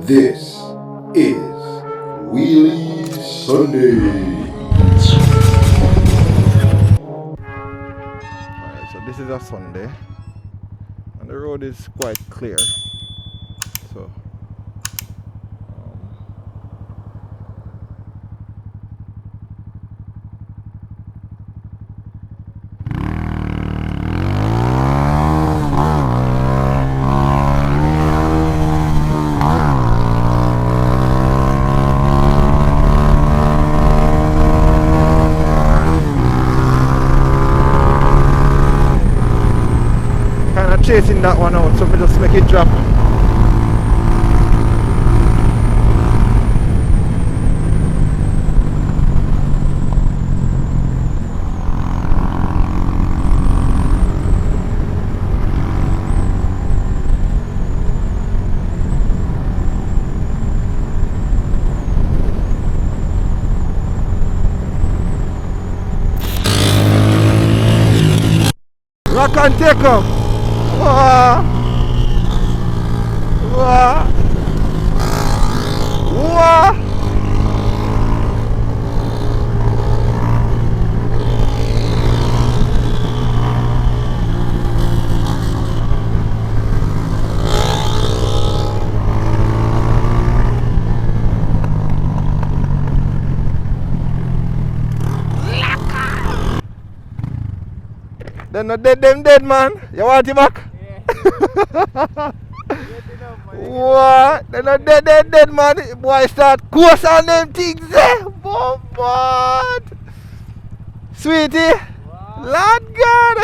This is Wheelie Sunday. Alright, so this is a Sunday and the road is quite clear. So kind of chasing that one out, so we just make it drop. Rock and take up. Wah. Wah. Wah. They're not dead, them dead, man. You want it back? Yeah. What? They're not dead, man. Boy, start course on them things, eh? Bombard. Sweetie. Wow. Lord God.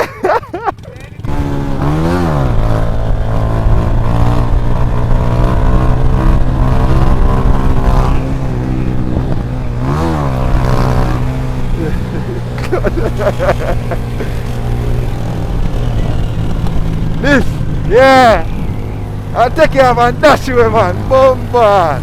This, yeah. I'll take care of and dash you, man. Bombard.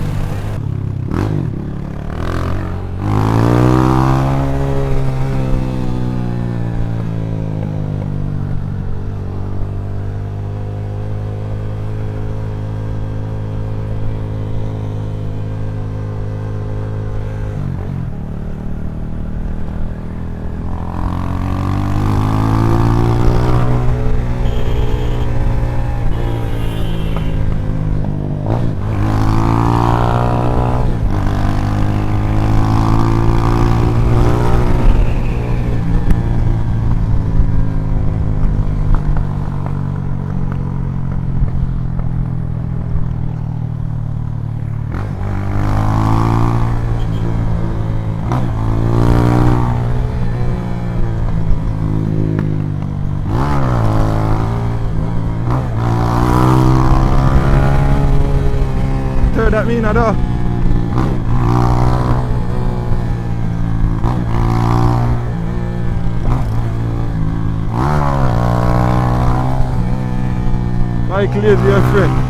Turn that mean, I know. Michael is your friend.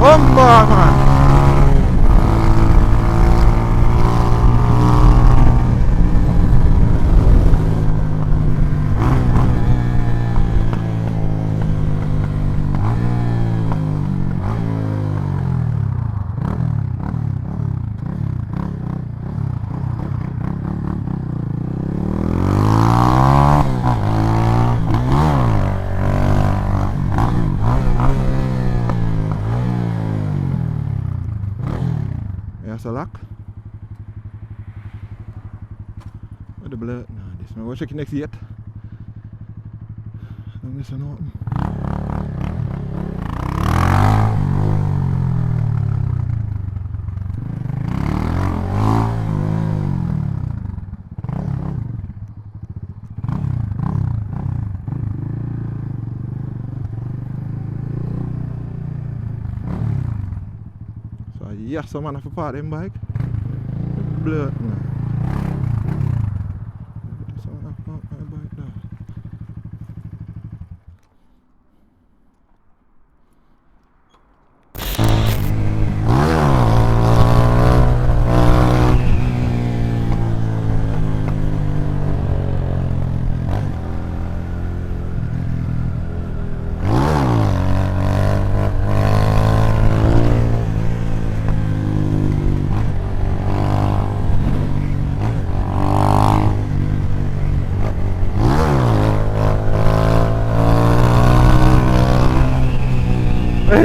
Bomba, man. There's a lock. What the blood? No, this one. We'll check it next yet. Don't miss an open. Yeah, some man have to park them bike. Blood, man. Some man have to park my bike there.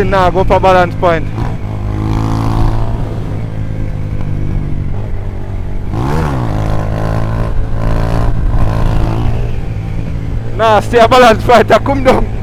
Nah, go for balance point. Nah, stay a balance point, come down.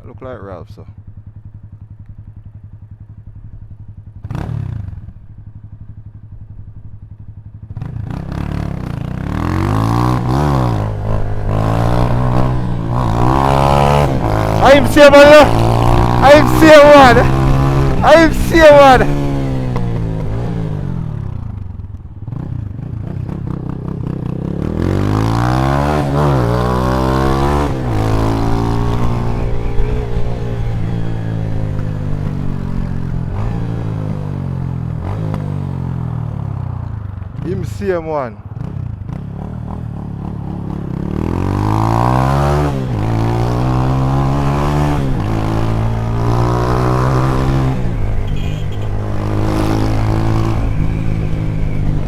Look like Ralph, so. I'm seeing one. I'm seeing one. I'm seeing one. Him same one.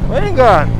Where you gone?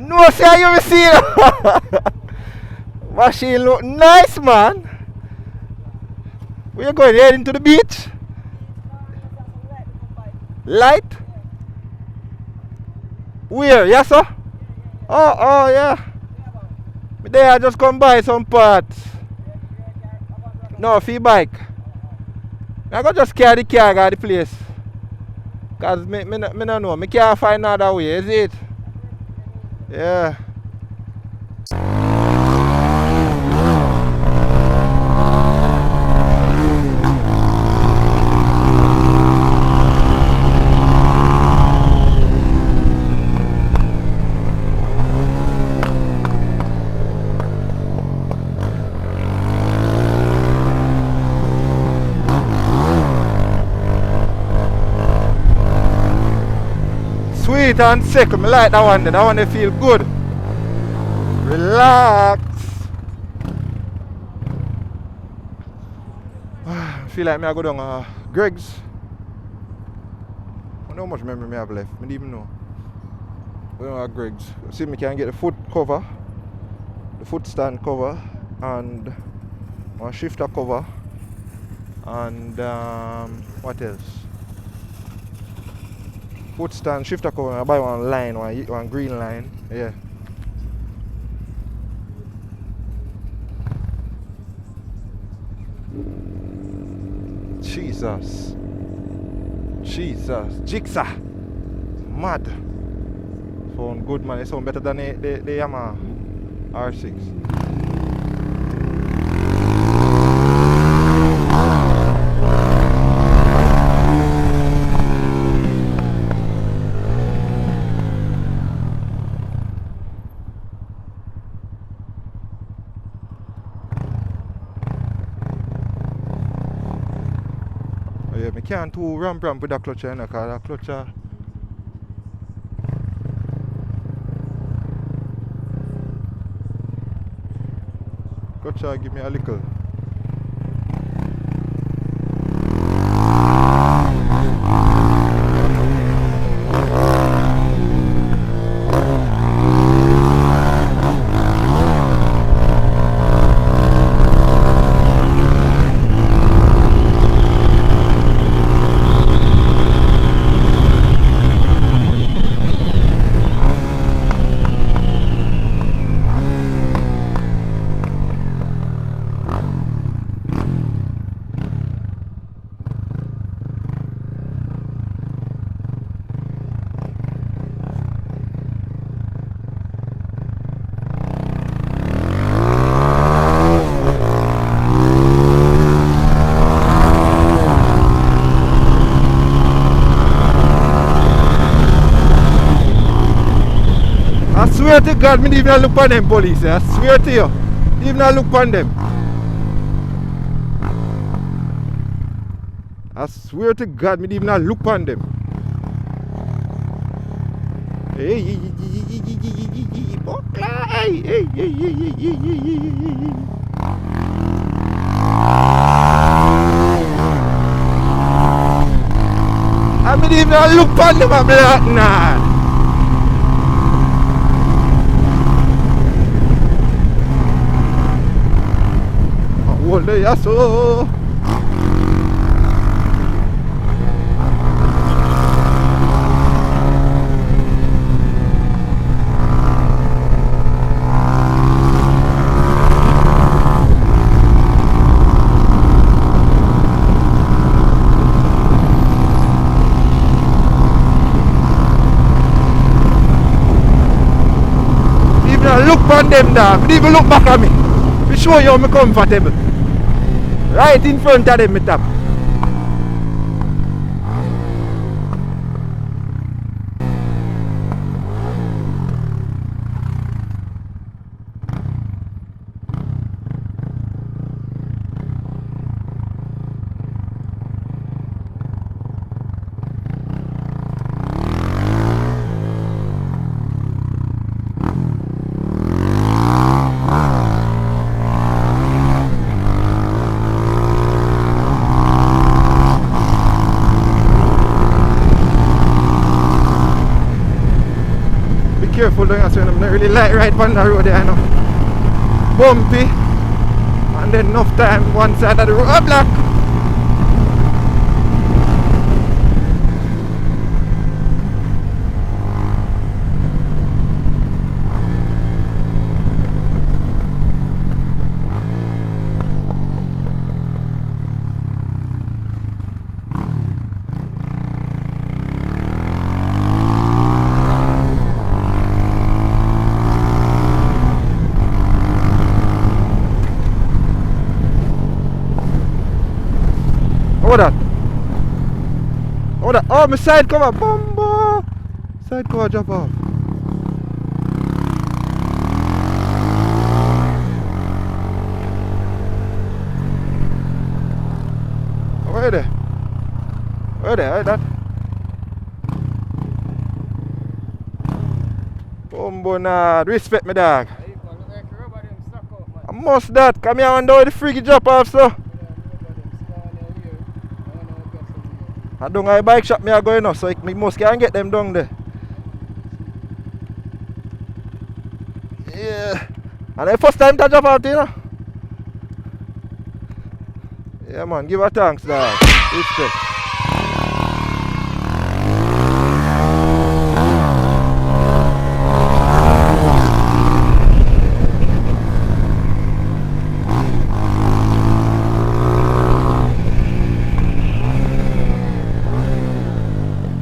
No, see you see it. Machine look nice, man. Where you going? Heading to the beach? Light? Where? Yes, sir? Oh, yeah. There, I just come by some parts. No, fee bike. I go just carry the car, go to the place. Because me no know. Me can't find another way, is it? Yeah. Sweet and sick. I like that one. That one they feel good. Relax. I feel like I go down Greg's. I don't know how much memory I have left. I don't even know. Go down Greg's. See if I can get the foot cover, the foot stand cover, and one shifter cover, and what else? Foot stand, shifter cover. I buy one line, one green line. Yeah. Jesus. Jesus. Jigsaw. Mad. Sound good, man. It sound better than the Yamaha R6. Oh yeah, I can't too ramp with the clutch, you know, because the clutch give me a little. I swear to God, me didn't even look on them police. I swear to you. Didn't even look on them. I swear to God, me didn't even look on them. Hey, Buckler, hey. I didn't even look on them. I'm like, nah. Olha isso! Even look on them dog, even look back at me. To show you I'm comfortable. Right in front of them, me tap. Careful doing that, I'm not really like right on the road there, you know. Bumpy, and then enough time one side of the road block. Oh, my side cover, bumbo! Side cover drop off. Where there? Where that? Bumbo nah, respect me dog. I must that, come here and do the freaky drop off so. I don't have a bike shop me are going now, so I must can get them down there. Yeah. And the first time to drop out, you know. Yeah man, give her thanks dog. Respect.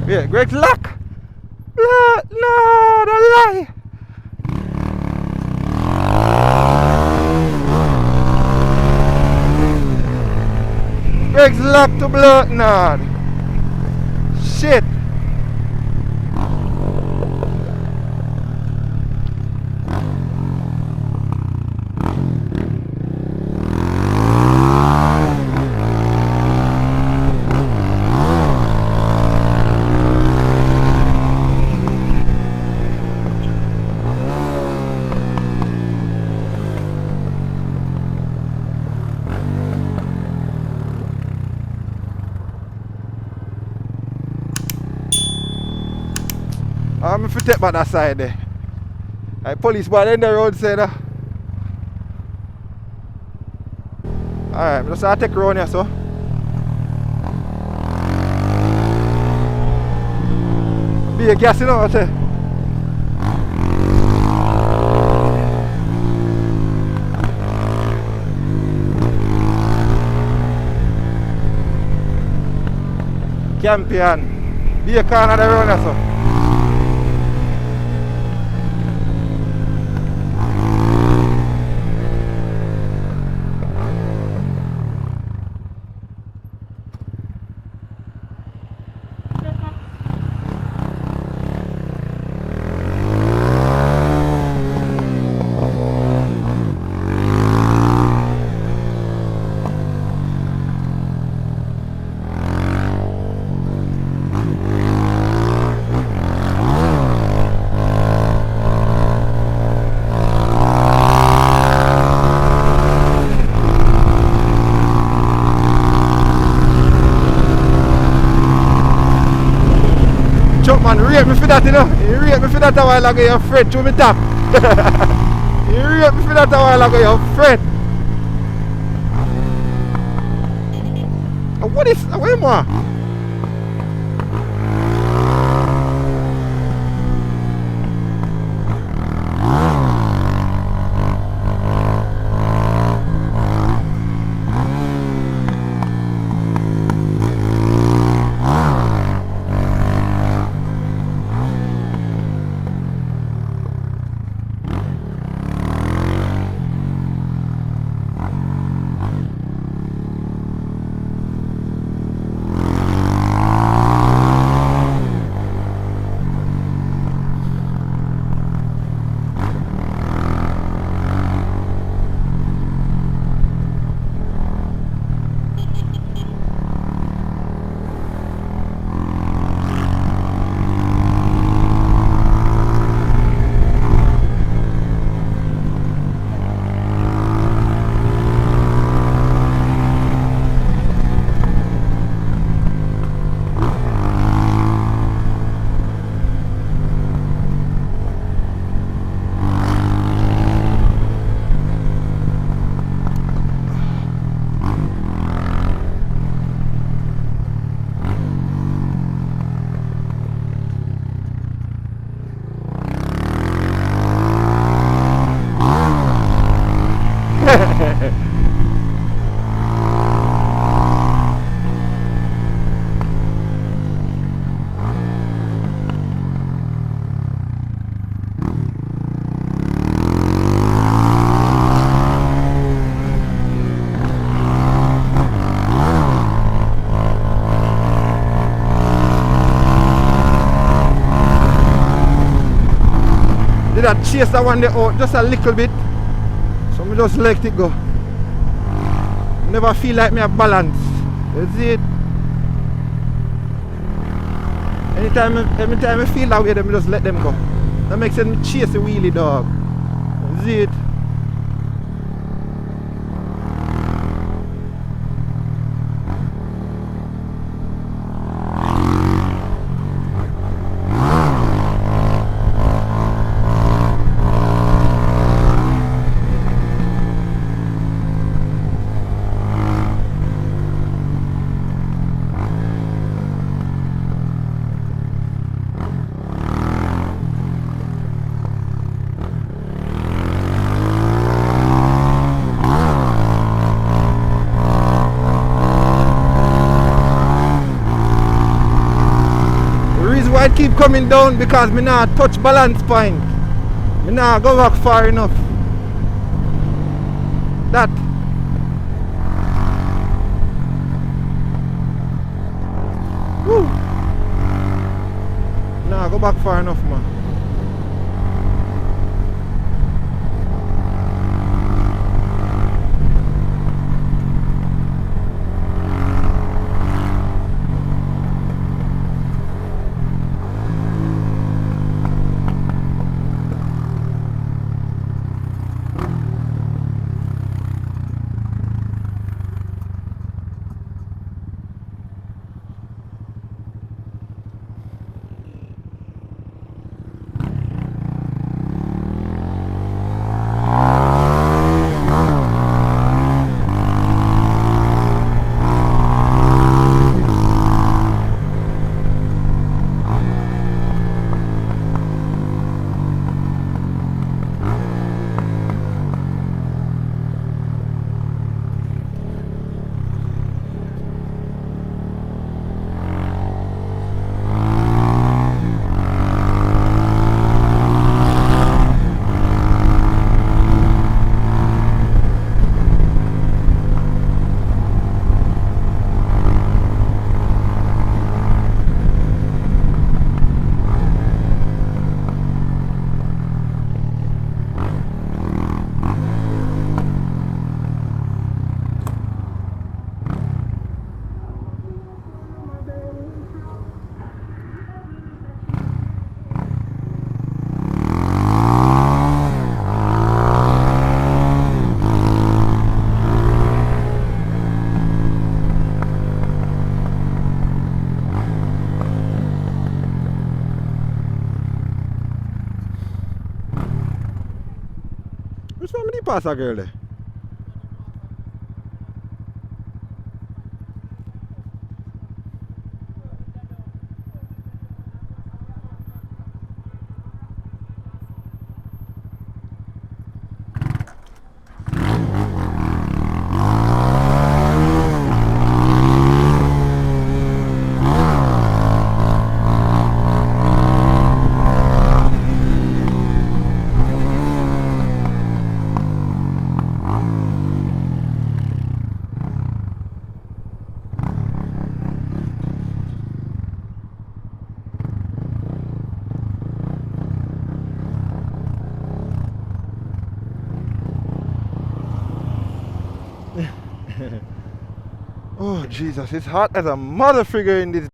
Yeah, Greg's lock. No, don't lie. Greg's locked to blood now. Shit. I'm going to take back that side there. The police boy in the road said alright, just I'll take around here so. Be a gas, you know what I say? Champion. Be a car on the road here so. Man, rate me for that, you know. You rate me for that a while ago, you're afraid to me top. You rate me for that a while ago, you're afraid. What is, where am I? Did I chase that one there out just a little bit? So I just let it go. Never feel like me have balance. You see it? Anytime I feel that way, then I just let them go. That makes sense, me chase the wheelie dog. You see it? reason why I keep coming down because me not touch balance point. Me not go back far enough. That. Woo. Nah, go back far enough, man. Which one did pass a girl there? Oh Jesus, it's hot as a mother figure in this.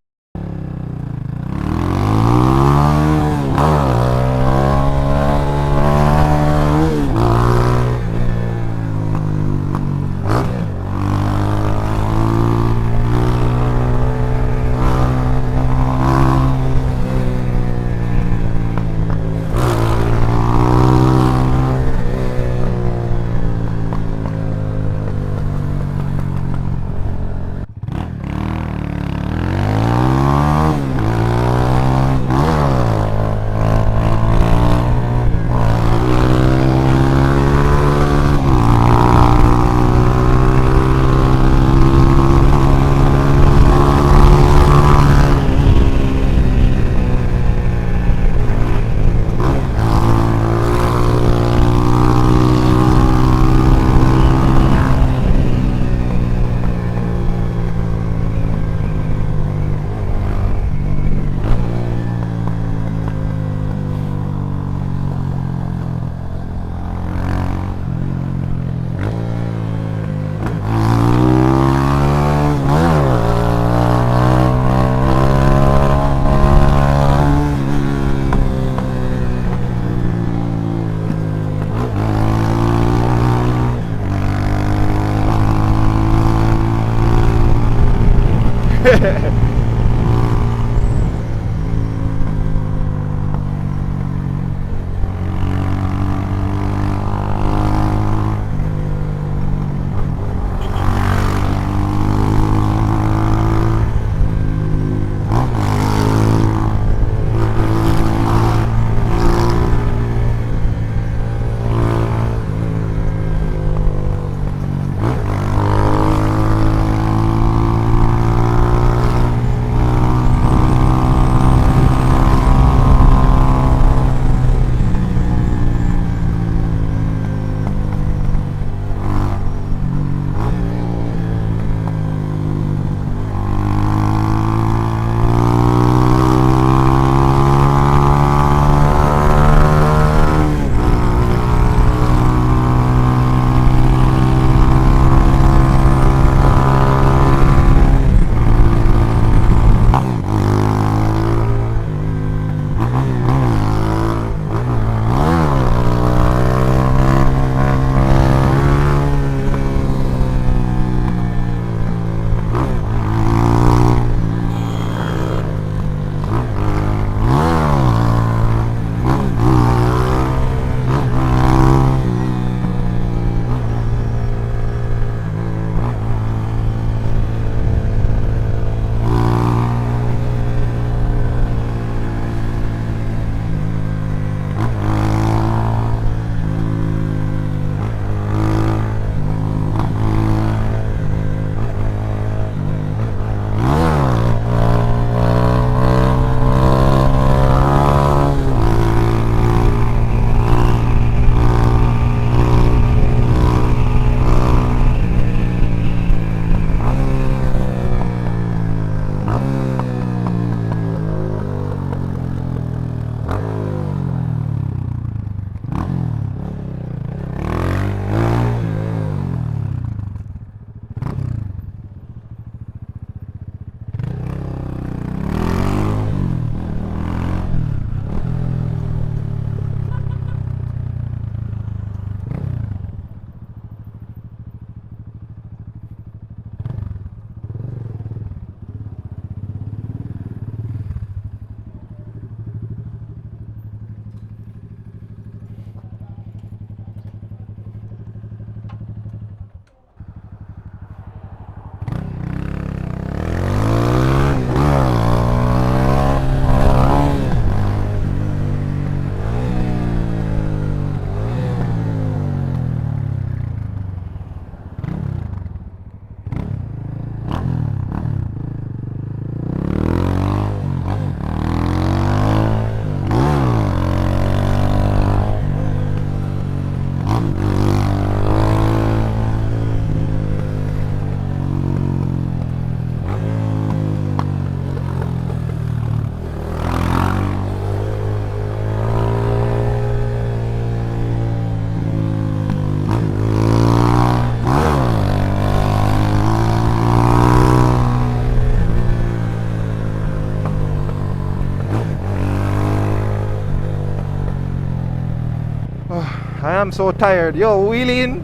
I am so tired. Yo, wheeling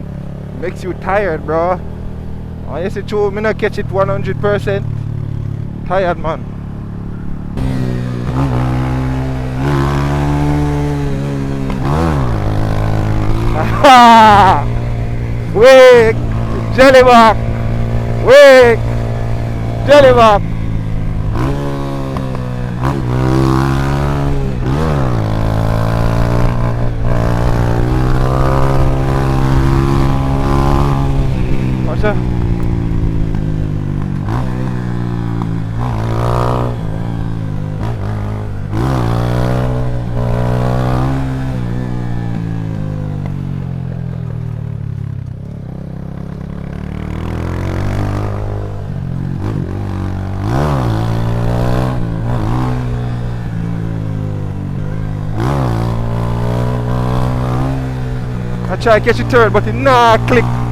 makes you tired, bro. Oh, yes, it's true. Me not catch it 100%. Tired, man. Wake! Jellyback! Wake! Jellyback! What's that? I try to catch a third, but it nah click.